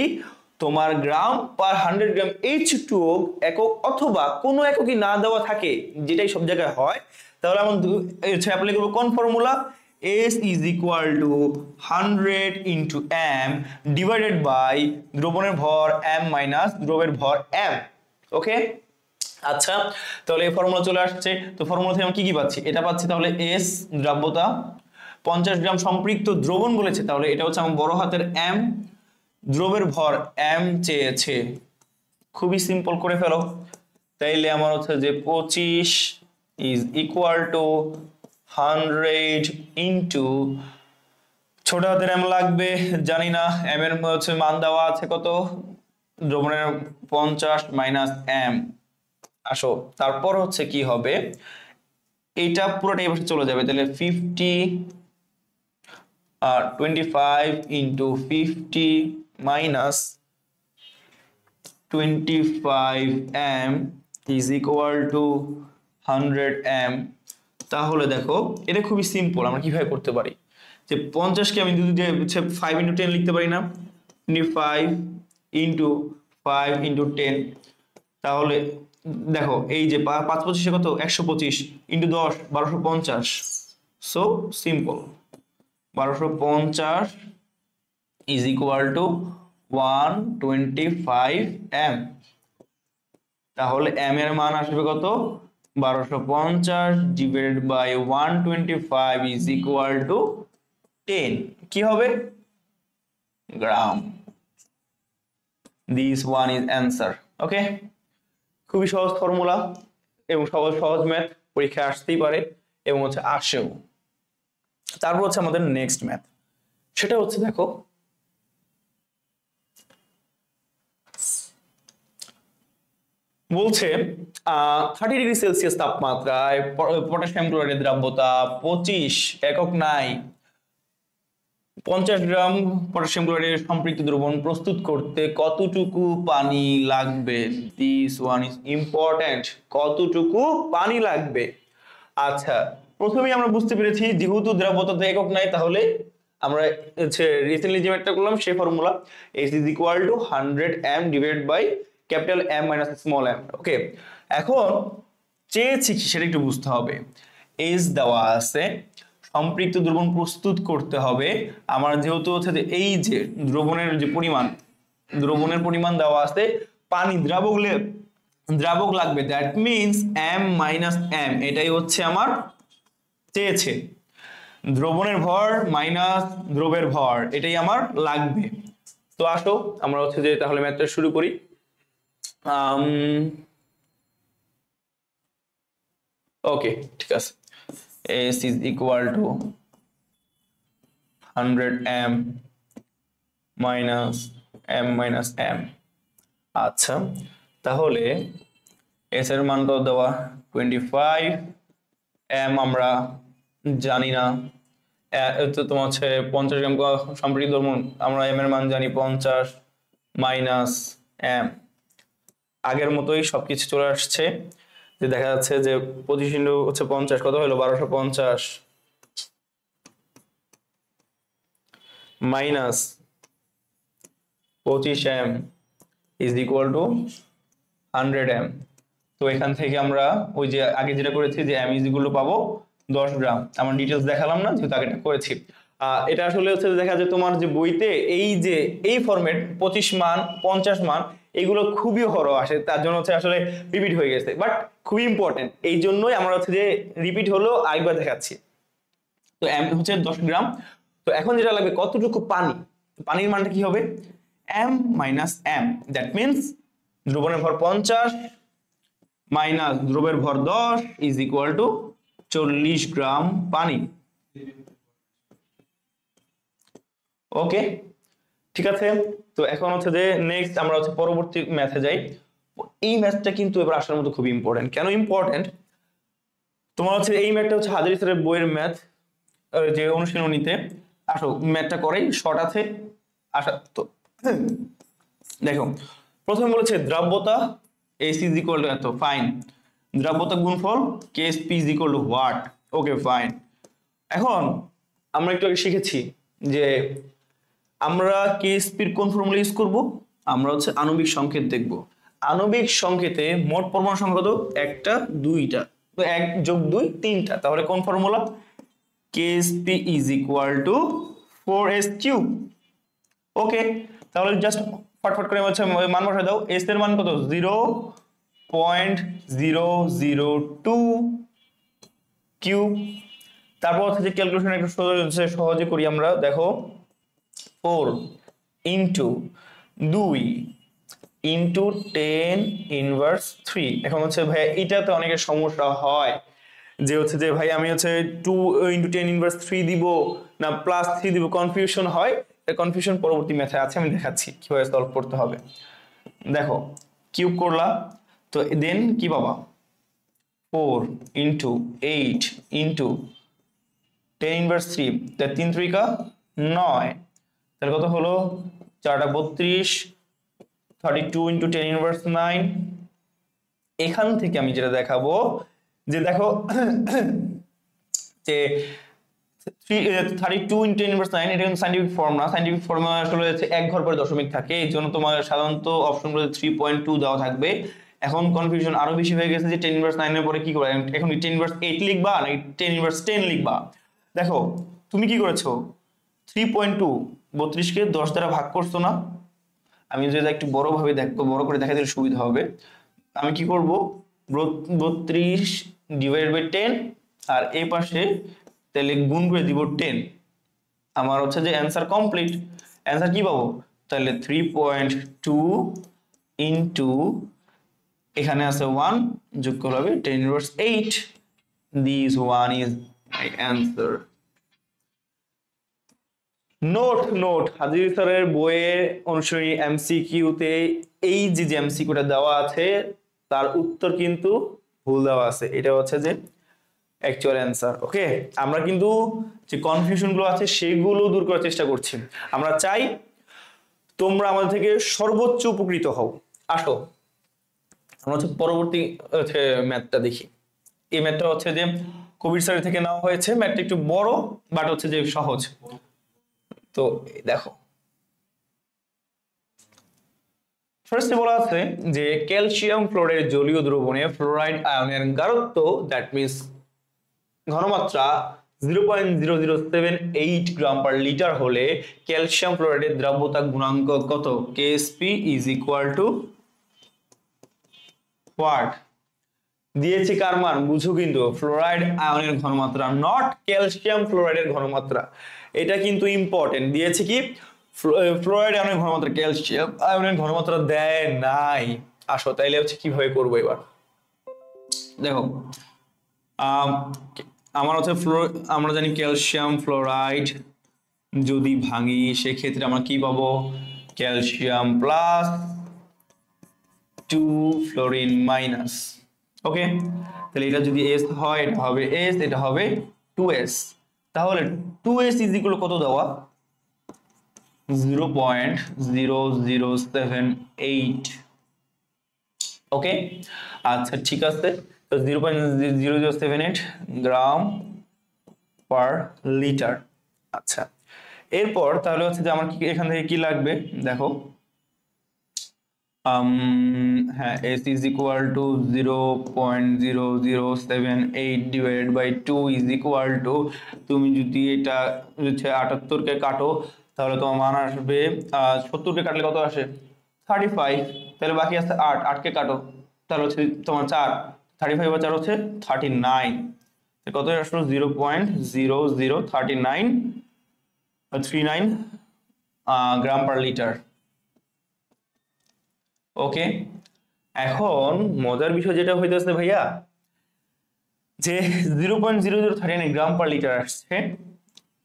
তোমার গ্রাম পার 100 গ্রাম H2O একক অথবা কোনো এককই না দেওয়া থাকে, যেটাই সব জায়গায় হয়, তাহলে আমরা অ্যাপ্লাই করব কোন formula, S is equal to 100 into m divided by দ্রবণের ভর m minus দ্রবের ভর m। ওকে, আচ্ছা, তাহলে এই ফর্মুলা চলে আসছে। তো ফর্মুলা থেকে আমরা কি কি পাচ্ছি, এটা পাচ্ছি, তাহলে S দ্রাব্যতা 50 গ্রাম সম্পৃক্ত দ্রবণ বলেছে, তাহলে এটা হচ্ছে আমার বড় হাতের m, দ্রবের ভর m চেয়েছে, খুবই সিম্পল করে ফেলো। তাইলে আমার হচ্ছে যে 25 is equal to 100 into ছোট হাতের m লাগবে, জানি না, m এর হচ্ছে মান দেওয়া আছে কত, দ্রবণের 50 মাইনাস m। আসো, তারপর হচ্ছে কি হবে, এইটা পুরোটাই বসে চলে যাবে, তাহলে 25 into 50 minus 25m is equal to 100m। তাহলে দেখো এটা খুবই সিম্পল, আমরা কিভাবে করতে পারি, যে 50 কে আমি যদি 5 into 10 লিখতে পারি না, 25 into 5 into 10। তাহলে দেখো এই যে 5 25 কত 125 into 10 1250। So simple, 1250 is equal to 125 m। তাহলে m এর মান আসবে কত? 1250 divided by 125 is equal to 10। কি হবে? Gram. This one is answer. Okay, খুবই সহজ ফর্মুলা এবং সহজ সহজ ম্যাথ পরীক্ষায় আসতেই পারে এবং হচ্ছে আসেও। তারপর হচ্ছে আমাদের নেক্সট ম্যাথ, সেটা হচ্ছে দেখো বলছে 30°C তাপমাত্রায় পটাশিয়াম ক্লোরাইডের দ্রাব্যতা 25 একক নাই 50 গ্রাম পটাশিয়াম ক্লোরাইডের সম্পৃক্ত দ্রবণ প্রস্তুত করতে কতটুকু পানি লাগবে? This one is important. কতটুকু পানি লাগবে? আচ্ছা, প্রথমেই আমরা বুঝতে পেরেছি যেহেতু দ্রাব্যতা একক নাই, তাহলে আমরা হচ্ছে রিসেন্টলি যে ম্যাথটা করলাম সেই formula H is equal to 100 m divided by capital M minus small m। Okay, এখন চেয়েছি কি সেটা একটু বুঝতে হবে। H দেওয়া আছে, সম্পৃক্ত দ্রবণ প্রস্তুত করতে হবে আমার, যেহেতু হচ্ছে যে এই যে দ্রবণের যে পরিমাণ, দ্রবণের পরিমাণ দেওয়া আছে, পানি দ্রাবক লাগবে, that means m minus m, এটাই হচ্ছে আমার চেয়েছে। দ্রবণের ভর মাইনাস দ্রবের ভর, এটাই আমার লাগবে। তো আসো আমরা হচ্ছে যে তাহলে ম্যাথটা শুরু করি। ওকে, ঠিক আছে। S is equal to 100 m minus m minus m। আচ্ছা, তাহলে S এর মান কত দেওয়া? 25, m আমরা জানি না, তো তোমার হচ্ছে 50 গ্রাম সম্পৃক্ত দ্রবণ, আমরা m এর মান জানি 50 মাইনাস m। আগের মতোই সবকিছু চলে আসছে, যে দেখা যাচ্ছে যে 25 ইন্টু হচ্ছে 50 কত হলো? 1250 minus 25 m is equal to 100 m। তো এখান থেকে আমরা ওই যে আগে যেটা করেছি যে m ইজ ইকুয়াল টু পাবো 10 গ্রাম। আমরা ডিটেলস দেখালাম না যেহেতু আগেটা করেছি। এটা আসলে হচ্ছে দেখা যায় তোমার যে বইতে এই যে এই ফরম্যাট 25 মান 50 মান এগুলো খুবই হরো আসে, তার জন্য হচ্ছে আসলে রিপিট হয়ে গেছে, বাট খুবই ইম্পর্টেন্ট, এই জন্যই আমরা হচ্ছে যে রিপিট হলো আরেকবার দেখাচ্ছি। তো m হচ্ছে 10 গ্রাম। তো এখন যেটা লাগবে কতটুকু পানি, পানির মানটা কি হবে? m minus m, that means দ্রবণের ভর 50 মাইনাস দ্রবের ভর 10 ইজ ইকুয়াল টু 40 গ্রাম পানি। ওকে, ঠিক আছে। তো এখন হচ্ছে যে নেক্সট আমরা হচ্ছে পরবর্তী ম্যাথে যাই। এই ম্যাথটা কিন্তু এবার আসার মতো খুব ইম্পর্টেন্ট। কেন ইম্পর্টেন্ট? তোমার হচ্ছে এই ম্যাথটা হচ্ছে হাজারী স্যারের বইয়ের ম্যাথ, যে অনুশীলনীতে। আসো ম্যাথটা করেই শর্ট আছে আসা। তো দেখো, প্রথমে বলেছে দ্রাব্যতা H ইজ ইকুয়াল টু এত, ফাইন। দ্রাব্যতা গুণফল KSP is equal two what? Okay, fine. এখন আমরা একটু আগে শিখেছি যে আমরা KSP-র কোন ফর্মুলা ইউজ করব? আমরা হচ্ছে আণবিক সংকেত দেখব। আণবিক সংকেতে মোট পরমাণু সংখ্যা কত? একটা, দুইটা, তো 1 যোগ 2 3টা। তাহলে কোন formula? KSP is equal two 4s3। ওকে, তাহলে জাস্ট ফটফট করে হচ্ছে মান বসায় দাও। S এর মান কত? 0.002 কিউব। তারপর হচ্ছে যে ক্যালকুলেশন একটু সহজে করি আমরা। দেখো 4 ইন্টু 2 ইন্টু 10 ইনভার্স 3। এখন হচ্ছে ভাই এটাতে অনেকের সমস্যা হয় যে হচ্ছে যে ভাই আমি হচ্ছে 2 ইন্টু 10 ইনভার্স 3 দিব না প্লাস 3 দিব, কনফিউশন হয়। এই কনফিউশন পরবর্তী ম্যাথে আছে, আমি দেখাচ্ছি কিভাবে সলভ করতে হবে। দেখো কিউব করলা, তো দেন কি পাবা? 4 ইন্টু 8 ইন্টু 10 ইনভার্স 3, তার 3 3 কা 9, তাহলে কত হলো? 4 টা 32, 32 ইন্টু 10 ইনভার্স 9। এখান থেকে আমি যেটা দেখাবো যে দেখো যে 32 ইন্টু 10 ইনভার্স 9, এটা কিন্তু সাইন্টিফিক ফর্ম না। সাইন্টিফিক ফর্মে আসলে হচ্ছে এক ঘর পরে দশমিক থাকে, এই জন্য তোমার সাধারণত অপশনগুলোতে 3.2 দেওয়া থাকবে। এখন কনফিউশন আরো বেশি হয়ে গেছে যে 10 ইনভার্স 9 এর পরে কি করবে, এখন 10 ইনভার্স 8 লিখবা না 10 ইনভার্স 10 লিখবা। দেখো তুমি কি করেছো, 3.2 32 কে 10 দ্বারা ভাগ করছো না? আমি যদি একটু বড় ভাবে দেখবো, বড় করে দেখা দিলে সুবিধা হবে। আমি কি করব, 32 ডিভাইডেড বাই 10 আর এই পাশে তাহলে গুণ করে দিব 10। আমার হচ্ছে যে অ্যান্সার কমপ্লিট। অ্যান্সার কি পাবো, তাহলে 3.2 ইনটু এখানে আছে 1 যোগ করলে হবে 10 inverse 8। This one is my answer. Note হাজির স্যারের বইয়ে অনুসারী এমসিকিউতে এই যে এমসিকিউটা দেওয়া আছে তার উত্তর কিন্তু ভুল দেওয়া আছে, এটা হচ্ছে যে অ্যাকচুয়াল অ্যান্সার। ওকে, আমরা কিন্তু যে কনফিউশন গুলো আছে সেগুলো দূর করার চেষ্টা করছি। আমরা চাই তোমরা আমাদের থেকে সর্বোচ্চ উপকৃত হও। আসো আমরা হচ্ছে পরবর্তী ম্যাথটা দেখি। এই ম্যাথটা হচ্ছে যে কবির স্যারের থেকে নেওয়া হয়েছে, ম্যাথটা একটু বড় বাট হচ্ছে যে সহজ। তো দেখো ফার্স্টে বলা আছে যে ক্যালসিয়াম ফ্লোরাইড জলীয় দ্রবণে ফ্লোরাইড আয়নের গাঢ়ত্ব দ্যাট মিন্স ঘনমাত্রা 0.0078 গ্রাম পার লিটার হলে ক্যালসিয়াম ফ্লোরাইডের দ্রবতা গুণাঙ্ক কত? KSP is equal two what? দিয়েছি কার মান বুঝো, কিন্তু ফ্লোরাইড আয়নের ঘনমাত্রা, নট ক্যালসিয়াম ফ্লোরাইডের ঘনমাত্রা। এটা কিন্তু ইম্পর্টেন্ট। দিয়েছে কি ফ্লোরাইড আয়নের ঘনমাত্রা, ক্যালসিয়াম আয়নের ঘনমাত্রা দেয় নাই। আসো তাইলে হচ্ছে কিভাবে করবো এবার দেখো। আমার হচ্ছে আমরা জানি ক্যালসিয়াম ফ্লোরাইড যদি ভাঙি সেক্ষেত্রে আমরা কি পাবো, ক্যালসিয়াম প্লাস 2 ফ্লোরিন মাইনাস। ওকে, তাহলে এটা যদি এস হয় এটা হবে এস, এটা হবে 2s। তাহলে 2s ইজ ইকুয়াল কত দেওয়া, 0.0078। ওকে আচ্ছা ঠিক আছে, তো 0.0078 গ্রাম পার লিটার। আচ্ছা এরপর তাহলে হচ্ছে যে আমার এখান থেকে কি লাগবে দেখো, হ্যাঁ s is equal to 0.0078 divided by 2 is equal to, তুমি যদি এটা হচ্ছে 78 কে কাটো তাহলে তোমার মান আসবে 70 কে কাটলে কত আসে 35। তাহলে বাকি আছে 8, 8 কে কাটো তাহলে হচ্ছে তোমার 4, 35 আর 4 হচ্ছে 39। কত আসলো 0.0039 গ্রাম পার লিটার। ওকে, এখন মজার বিষয় যেটা হইতেছে ভাইয়া যে 0.0039 গ্রাম পার লিটার আসছে,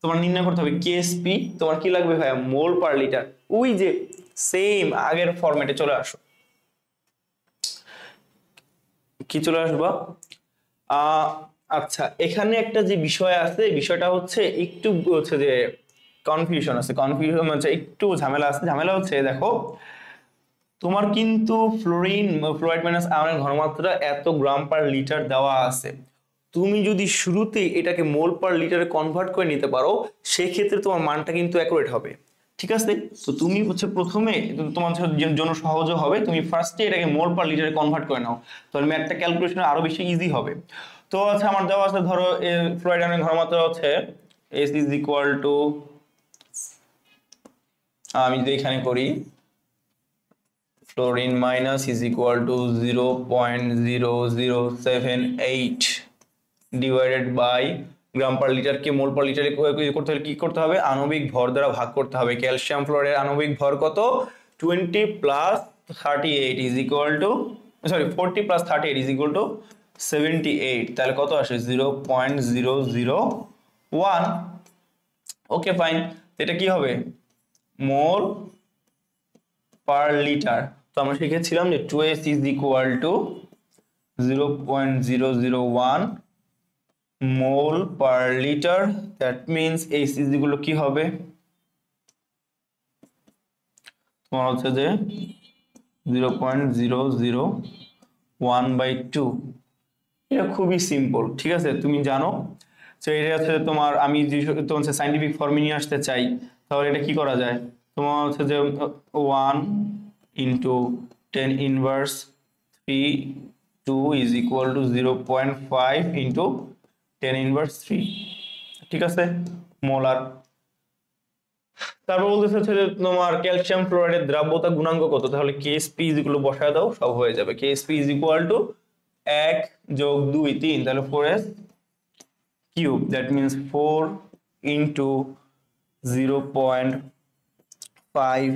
তোমার নির্ণয় করতে হবে কেএসপি। তোমার কি লাগবে ভাইয়া, মোল পার লিটার। ওই যে সেম আগের ফরম্যাটে চলে আসো, কি চলে আসবা। আচ্ছা এখানে একটা যে বিষয় আছে, বিষয়টা হচ্ছে একটু হচ্ছে যে কনফিউশন আছে, কনফিউশন হচ্ছে একটু ঝামেলা আছে। ঝামেলা হচ্ছে দেখো তোমার কিন্তু ফ্লোরাইড মাইনাস আয়নের ঘনমাত্রা এত গ্রাম পার লিটার দেওয়া আছে। তুমি যদি শুরুতে এটাকে মোল পার লিটারে কনভার্ট করে নিতে পারো সেক্ষেত্রে তোমার মানটা কিন্তু অ্যাকুরেট হবে। ঠিক আছে, তো তুমি হচ্ছে প্রথমে তোমার জন্য সহজ হবে, তুমি ফার্স্টে এটাকে মোল পার লিটারে কনভার্ট করে নাও, তাহলে ম্যাথটা ক্যালকুলেশন আরো বেশি ইজি হবে। তো আচ্ছা আমার দেওয়া আছে ধরো ফ্লোরাইড আয়নের ঘনমাত্রা হচ্ছে S ইজ ইকুয়াল টু, আমি যদি এখানে করি fluorine minus is equal to 0.0078 divided by gram per litre কে মোল পার লিটারে করতে হলে কি করতে হবে, আণবিক ভর দ্বারা ভাগ করতে হবে। ক্যালসিয়াম ফ্লোরাইডের আণবিক ভর কত 20 plus 38 is equal two, sorry 40 plus 38 is equal two 78। তাহলে কত আসে 0.001। ওকে ফাইন, এটা কি হবে মোল পার লিটার। তো আমরা শিখেছিলাম যে 2s is equal to 0.001 mole per litre. That means s is equal to কি হবে তোমার হচ্ছে যে 0.001/2। এটা খুবই সিম্পল, ঠিক আছে তুমি জানো। তো এটা হচ্ছে তোমার, আমি যে তোমার সাইন্টিফিক ফর্মে নিয়ে আসতে চাই তাহলে এটা কি করা যায়, তোমার হচ্ছে যে 1 into 10 inverse 3 2 is equal to 0.5 into 10 inverse 3। ঠিক আছে, মোলার তারপর বলতেছে হচ্ছে যে তোমার ক্যালসিয়াম ক্লোরাইডের দ্রাব্যতা গুণাঙ্ক কত, তাহলে কেএসপি যেগুলো বসায় দাও সব হয়ে যাবে। কেএসপি ইজ ইকুয়াল টু 1 যোগ 2 3, তাহলে 4s cube, that means 4 into 0.5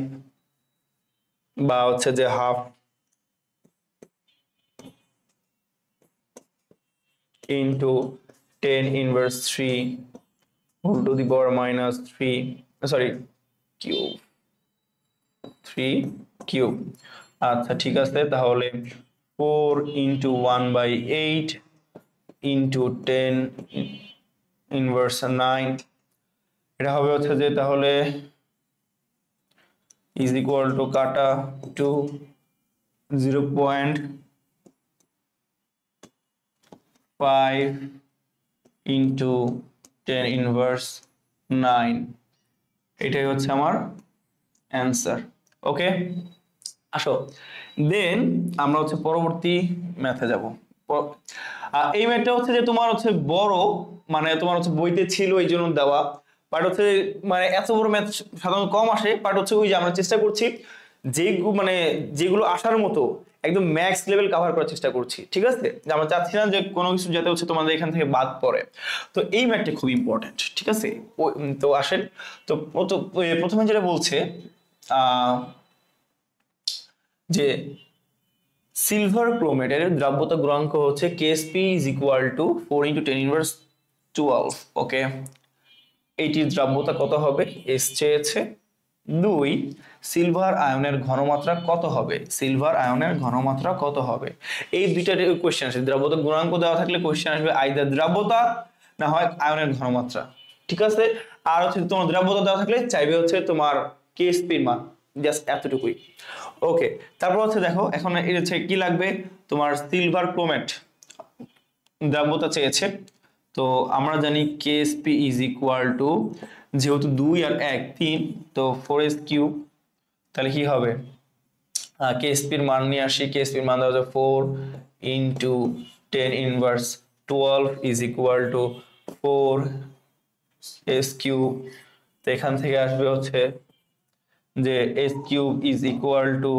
বা হচ্ছে যে half into 10 inverse 3 whole to the power minus 3, sorry cube, 3 cube. আচ্ছা ঠিক আছে, তাহলে 4 ইন্টু 1/8 ইন্টু 10 ইনভার্স 9, এটা হবে হচ্ছে যে তাহলে ইজ ইকুয়াল টু কাটা টু 0.5 ইন্টু 10 ইনভার্স 9, এটাই হচ্ছে আমার অ্যান্সার। ওকে, আসো দেন আমরা হচ্ছে পরবর্তী ম্যাথে যাব। এই ম্যাথটা হচ্ছে যে তোমার হচ্ছে বড়, মানে তোমার হচ্ছে বইতে ছিল এই জন্য দেওয়া, বাট হচ্ছে মানে এত বড় ম্যাথ সাধারণত কম আসে, বাট হচ্ছে ওই যে আমরা চেষ্টা করছি মানে যেগুলো আসার মতো একদম ম্যাক্স লেভেল কভার করার চেষ্টা করছি, ঠিক আছে? আমরা চাচ্ছি না যে কোনো কিছু যাতে হচ্ছে তোমাদের এখান থেকে বাদ পড়ে। তো এই ম্যাথটা খুব ইম্পর্টেন্ট, ঠিক আছে? তো আসেন, তো প্রথমে যেটা বলছে যে সিলভার ক্রোমেটের দ্রাব্যতা গুণাঙ্ক হচ্ছে KSP is equal two 4 into 10 inverse 12। ওকে, এইটির দ্রাব্যতা কত হবে? এস চেয়েছে। 2, সিলভার আয়নের ঘনমাত্রা কত হবে? সিলভার আয়নের ঘনমাত্রা কত হবে? এই দুইটা কোশ্চেন আসে। দ্রাব্যতা গুণাঙ্ক দেওয়া থাকলে কোশ্চেন আসবে আইদার দ্রাব্যতা না হয় আয়নের ঘনমাত্রা, ঠিক আছে? আর হচ্ছে তোমার দ্রাব্যতা দেওয়া থাকলে চাইবে হচ্ছে তোমার কেএসপি মান, জাস্ট এতটুকুই। ওকে, তারপর হচ্ছে দেখো এখন এর হচ্ছে কি লাগবে, তোমার সিলভার ক্রোমেট দ্রাব্যতা চেয়েছে। তো আমরা জানি কেএসপি ইজ ইকুয়াল টু, যেহেতু 2 আর 1 3, তো 4s কিউব, তাহলে কি হবে? কেএসপির মান নিয়ে আসি। কেএসপির মান দেওয়া যাবে 4 into 10 inverse 12 is equal two 4s cube. তো এখান থেকে আসবে হচ্ছে যে s cube is equal two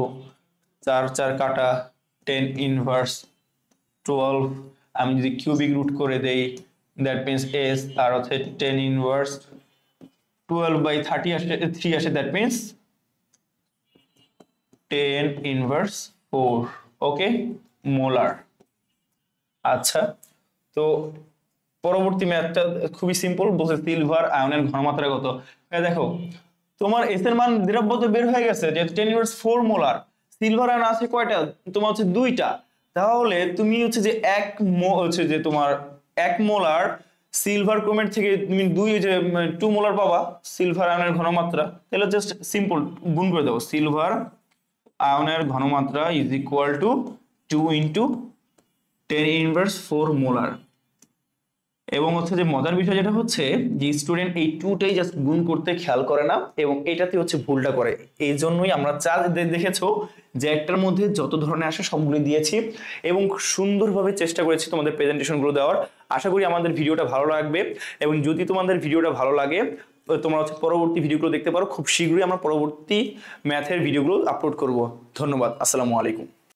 4 4 কাটা 10 ইনভার্স 12, আমি যদি কিউবিক রুট করে দেই দ্যাট মিন্স s, আর হচ্ছে 10 ইনভার্স 12/30 আসে 3 আসে, that means 10 inverse 4। Okay, molar. আচ্ছা, তো পরবর্তী ম্যাথটা খুবই সিম্পল, বলছে সিলভার আয়নের ঘনমাত্রা কত। দেখো তোমার এস এর মান দ্রব্যতা বের হয়ে গেছে, যেহেতু 10 ইনভার্স 4 মোলার। সিলভার আয়ন আছে কয়টা? তোমার হচ্ছে 2টা। তাহলে তুমি হচ্ছে যে হচ্ছে যে তোমার 1 মোলার সিলভার ক্রোমেট থেকে তুমি 2 মোলার পাবা সিলভার আয়নের ঘনমাত্রা। তাহলে জাস্ট সিম্পল গুণ করে দাও, সিলভার আয়নের ঘনমাত্রা is equal two 2 into 10 inverse 4 molar. এবং হচ্ছে যে মজার বিষয় যেটা হচ্ছে যে স্টুডেন্ট এই 2টাই জাস্ট গুণ করতে খেয়াল করে না এবং এটাতে হচ্ছে ভুলটা করে। এই জন্যই আমরা দেখেছো যে একটার মধ্যে যত ধরনের আসে সবগুলো দিয়েছি এবং সুন্দরভাবে চেষ্টা করেছি তোমাদের প্রেজেন্টেশনগুলো দেওয়ার। আশা করি আমাদের ভিডিওটা ভালো লাগবে, এবং যদি তোমাদের ভিডিওটা ভালো লাগে তোমরা হচ্ছে পরবর্তী ভিডিওগুলো দেখতে পারো। খুব শীঘ্রই আমরা পরবর্তী ম্যাথের ভিডিওগুলো আপলোড করব। ধন্যবাদ, আসসালামু আলাইকুম।